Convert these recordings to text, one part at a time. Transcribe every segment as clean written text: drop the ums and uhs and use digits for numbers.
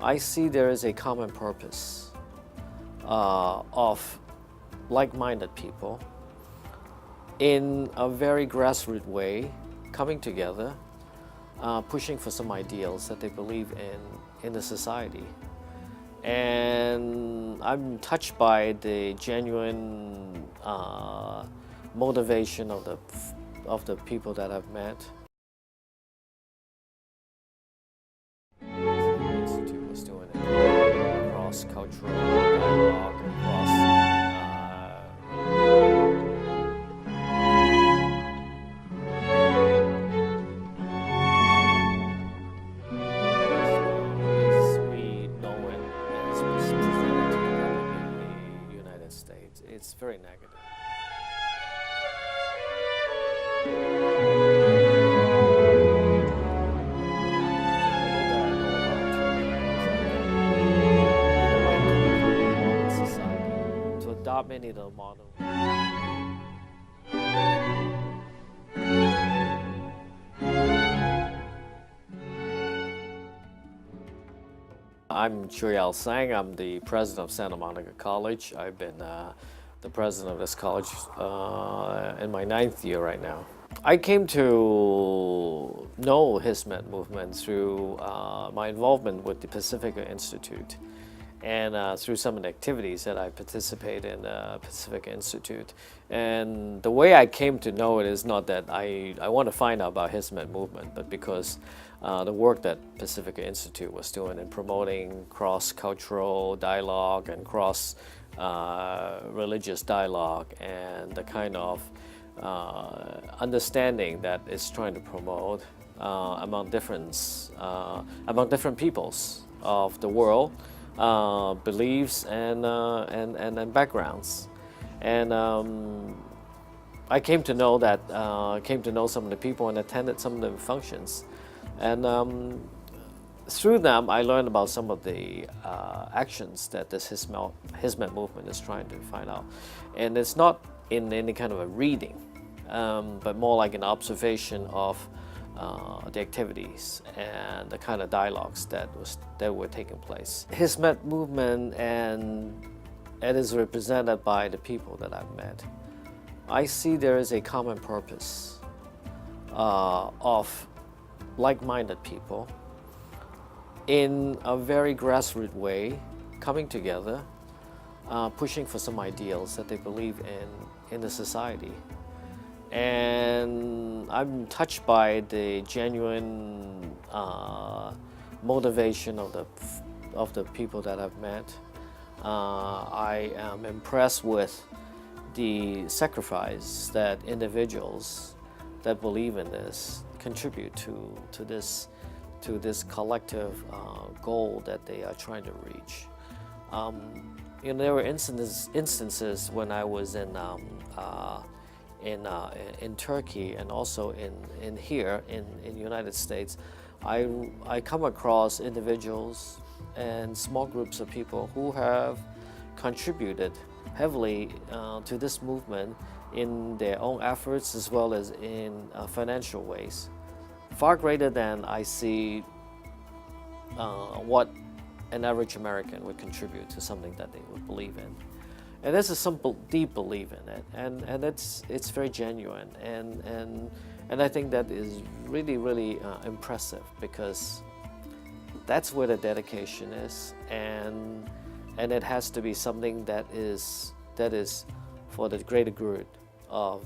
I see there is a common purpose of like-minded people in a very grassroots way coming together, pushing for some ideals that they believe in the society. And I'm touched by the genuine motivation of the people that I've met. The Institute was doing it cross-cultural dialogue, as we know it, as presented to the public in the United States. It's very negative. Many of the model. I'm Chuyal Sang. I'm the president of Santa Monica College. I've been the president of this college in my 9th year right now. I came to know Hizmet movement through my involvement with the Pacifica Institute, and through some of the activities that I participate in Pacific Institute. And the way I came to know it is not that I want to find out about Hizmet movement, but because the work that Pacifica Institute was doing in promoting cross-cultural dialogue and cross-religious dialogue, and the kind of understanding that it's trying to promote among different peoples of the world, beliefs and backgrounds. And I came to know some of the people and attended some of the functions. And through them, I learned about some of the actions that this Hizmet movement is trying to find out. And it's not in any kind of a reading, but more like an observation of the activities and the kind of dialogues that were taking place. Hizmet movement, and it is represented by the people that I've met. I see there is a common purpose of like-minded people in a very grassroots way coming together, pushing for some ideals that they believe in the society. And I'm touched by the genuine motivation of the people that I've met. I am impressed with the sacrifice that individuals that believe in this contribute to this collective goal that they are trying to reach. There were instances when I was in Turkey, and also in here in the United States, I come across individuals and small groups of people who have contributed heavily to this movement in their own efforts as well as in financial ways, far greater than I see what an average American would contribute to something that they would believe in. And there's a simple, deep belief in it, and it's very genuine, and I think that is really impressive, because that's where the dedication is, and it has to be something that is for the greater good of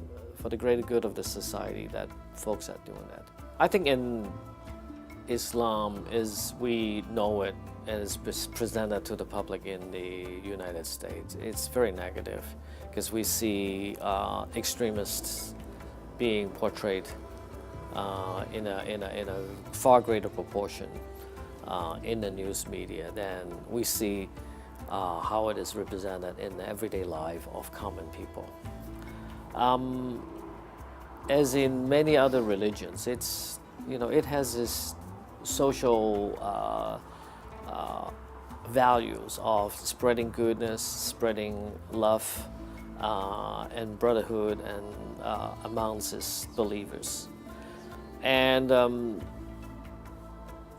the society that folks are doing that. I think in Islam, as we know it and is presented to the public in the United States, it's very negative, because we see extremists being portrayed in a far greater proportion in the news media than we see how it is represented in the everyday life of common people. As in many other religions, it has this social values of spreading goodness, spreading love, and brotherhood, and amongst its believers. And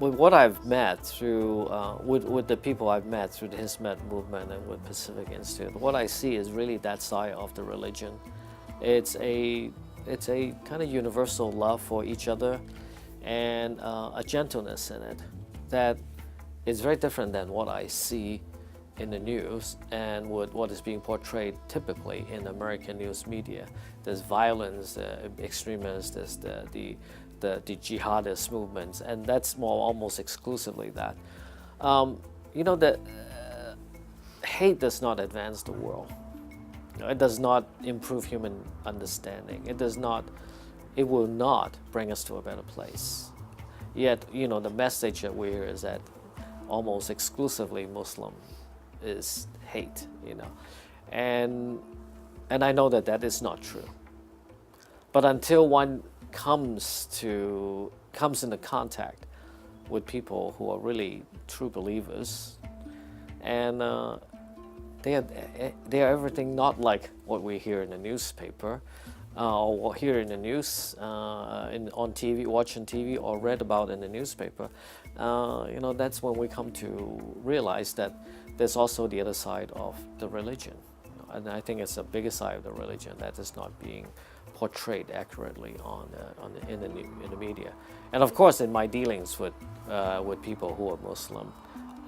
with what I've met through, with the people I've met through the Hizmet movement and with Pacific Institute, what I see is really that side of the religion. It's a kind of universal love for each other and a gentleness in it that is very different than what I see in the news and what is being portrayed typically in American news media. There's violence, extremists, there's the jihadist movements, and that's more almost exclusively that. That hate does not advance the world. It does not improve human understanding. It will not bring us to a better place. Yet, the message that we hear is that almost exclusively Muslim is hate, and I know that is not true. But until one comes into contact with people who are really true believers, and they are everything not like what we hear in the newspaper, or hear in the news, on TV, watch on TV, or read about in the newspaper. That's when we come to realize that there's also the other side of the religion, and I think it's a bigger side of the religion that is not being portrayed accurately in the media. And of course, in my dealings with people who are Muslim,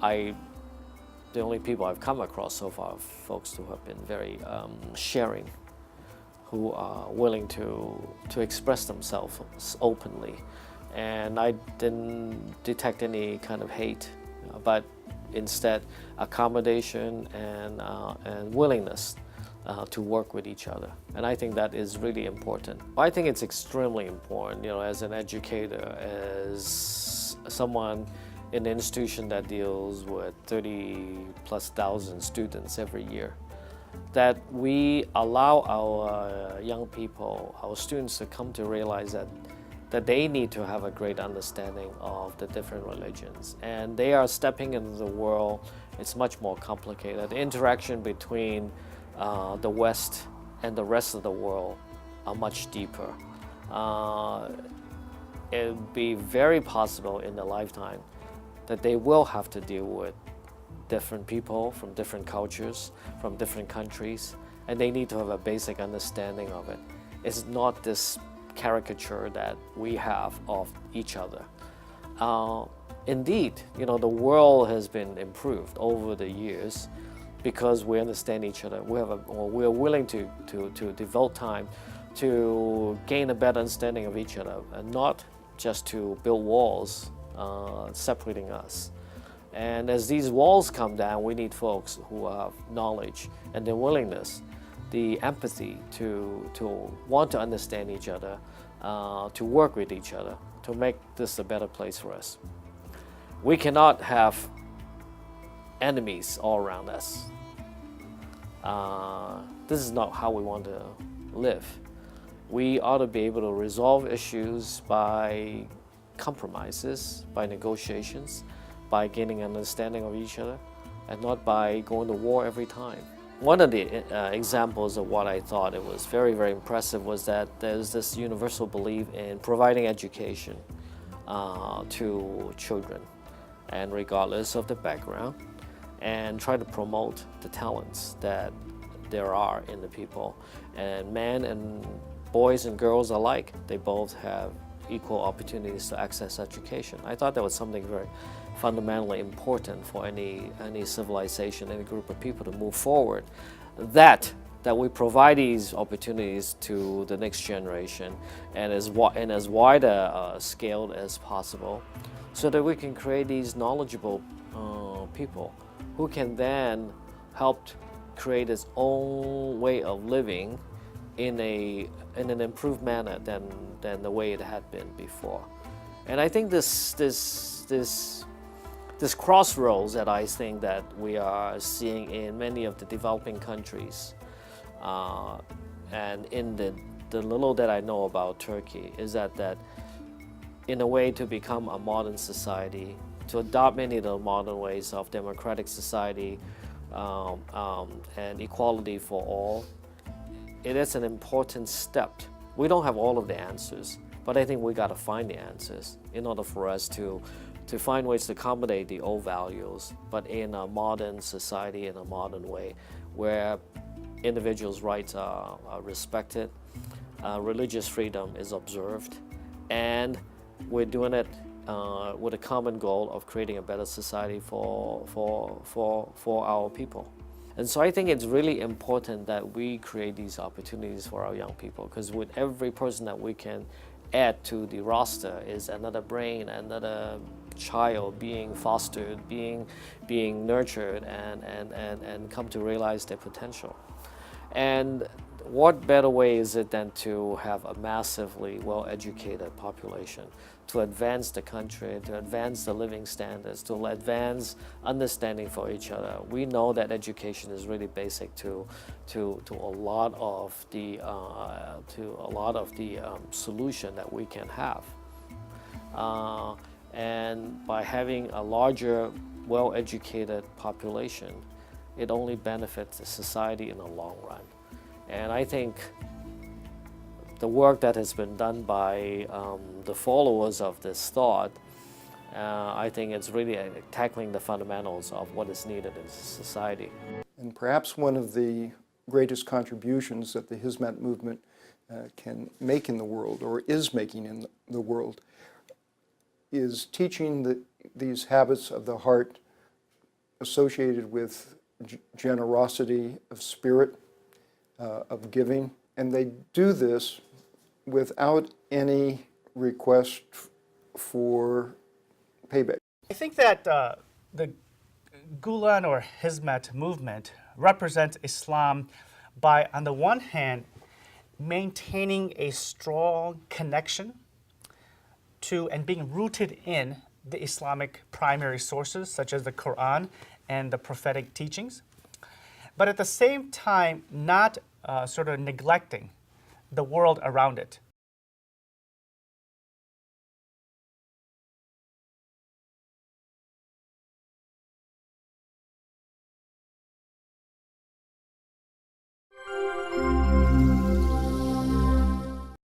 the only people I've come across so far are folks who have been very sharing, who are willing to express themselves openly, and I didn't detect any kind of hate, but instead accommodation and willingness to work with each other. And I think that is really important. I think it's extremely important, as an educator, as someone in an institution that deals with 30,000+ students every year, that we allow our young people, our students, to come to realize that they need to have a great understanding of the different religions. And they are stepping into the world. It's much more complicated. The interaction between the West and the rest of the world are much deeper. It would be very possible in their lifetime that they will have to deal with different people from different cultures, from different countries, and they need to have a basic understanding of it. It's not this caricature that we have of each other. Indeed, the world has been improved over the years because we understand each other. We are willing to devote time to gain a better understanding of each other, and not just to build walls separating us. And as these walls come down, we need folks who have knowledge and the willingness, the empathy to want to understand each other, to work with each other, to make this a better place for us. We cannot have enemies all around us. This is not how we want to live. We ought to be able to resolve issues by compromises, by negotiations, by gaining an understanding of each other, and not by going to war every time. One of the examples of what I thought it was very, very impressive was that there's this universal belief in providing education to children, and regardless of the background, and try to promote the talents that there are in the people. And men and boys and girls alike, they both have equal opportunities to access education. I thought that was something very fundamentally important for any civilization, any group of people to move forward. That we provide these opportunities to the next generation and as wider scale as possible, so that we can create these knowledgeable people who can then help create its own way of living in an improved manner than the way it had been before. And I think this crossroads that I think that we are seeing in many of the developing countries, and in the little that I know about Turkey, is that in a way to become a modern society, to adopt many of the modern ways of democratic society and equality for all, it is an important step. We don't have all of the answers, but I think we got to find the answers in order for us to to find ways to accommodate the old values, but in a modern society, in a modern way, where individuals' rights are respected, religious freedom is observed, and we're doing it with a common goal of creating a better society for our people. And so I think it's really important that we create these opportunities for our young people, because with every person that we can add to the roster is another brain, another child being fostered, being nurtured, and come to realize their potential. And what better way is it than to have a massively well-educated population to advance the country, to advance the living standards, to advance understanding for each other? We know that education is really basic to a lot of the solution that we can have. And by having a larger, well-educated population, it only benefits the society in the long run. And I think the work that has been done by the followers of this thought, I think it's really tackling the fundamentals of what is needed in society. And perhaps one of the greatest contributions that the Hizmet movement can make in the world, or is making in the world, is teaching these habits of the heart associated with generosity of spirit, of giving. And they do this without any request for payback. I think that the Gulen or Hizmet movement represents Islam by, on the one hand, maintaining a strong connection to and being rooted in the Islamic primary sources, such as the Quran and the prophetic teachings, but at the same time not sort of neglecting the world around it.